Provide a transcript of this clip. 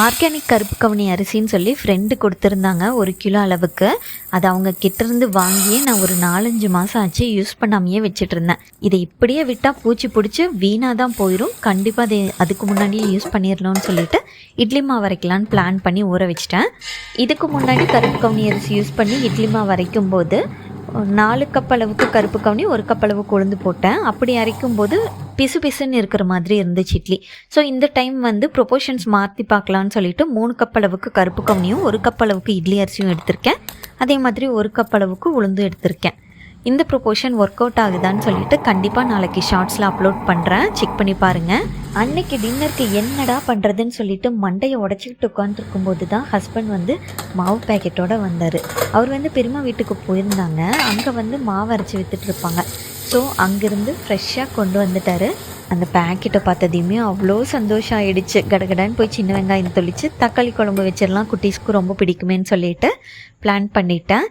Organic கருப்பு கவுனி அரிசின்னு சொல்லி ஃப்ரெண்டு கொடுத்துருந்தாங்க 1 கிலோ அளவுக்கு. அது அவங்க கிட்டேருந்து வாங்கியே நான் ஒரு 4-5 மாதம் ஆச்சு யூஸ் பண்ணாமையே வச்சுட்டு இருந்தேன். இதை இப்படியே விட்டால் பூச்சி பிடிச்சி வீணாக தான் போயிடும். கண்டிப்பாக அதுக்கு முன்னாடியே யூஸ் பண்ணிடணும்னு சொல்லிட்டு இட்லி மாவு அரைக்கலான்னு பிளான் பண்ணி ஊற வச்சிட்டேன். இதுக்கு முன்னாடி கருப்பு கவுனி அரிசி யூஸ் பண்ணி இட்லி மாவு அரைக்கும் போது 4 கப் அளவுக்கு கருப்பு கவுனி 1 கப் அளவுக்கு உளுந்து போட்டேன். அப்படி அரைக்கும்போது பிசு பிசுன்னு இருக்கிற மாதிரி இருந்துச்சு இட்லி. ஸோ இந்த டைம் ப்ரொபோர்ஷன்ஸ் மாற்றி பார்க்கலான்னு சொல்லிட்டு 3 கப் அளவுக்கு கருப்பு கவுனியும் 1 கப் அளவுக்கு இட்லி அரிசியும் எடுத்திருக்கேன். அதே மாதிரி 1 கப் அளவுக்கு உளுந்து எடுத்திருக்கேன். இந்த ப்ரொபோர்ஷன் ஒர்க் அவுட் ஆகுதான்னு சொல்லிட்டு கண்டிப்பாக நாளைக்கு ஷார்ட்ஸில் அப்லோட் பண்ணுறேன், செக் பண்ணி பாருங்கள். அன்னைக்கு டின்னருக்கு என்னடா பண்ணுறதுன்னு சொல்லிட்டு மண்டையை உடச்சிக்கிட்டு உட்காந்துருக்கும்போது தான் ஹஸ்பண்ட் மாவு பேக்கெட்டோடு வந்தார். அவர் பெரியம்மா வீட்டுக்கு போயிருந்தாங்க. அங்கே மாவு அரைச்சி விற்றுட்ருப்பாங்க. ஸோ அங்கேருந்து ஃப்ரெஷ்ஷாக கொண்டு வந்துட்டார். அந்த பேக்கெட்டை பார்த்ததையுமே அவ்வளோ சந்தோஷம் ஆகிடுச்சு. கடகடான்னு போய் சின்ன வெங்காயம் தொளிச்சு தக்காளி குழம்பு வச்சிடலாம், குட்டீஸ்க்கு ரொம்ப பிடிக்குமேன்னு சொல்லிட்டு பிளான் பண்ணிட்டேன்.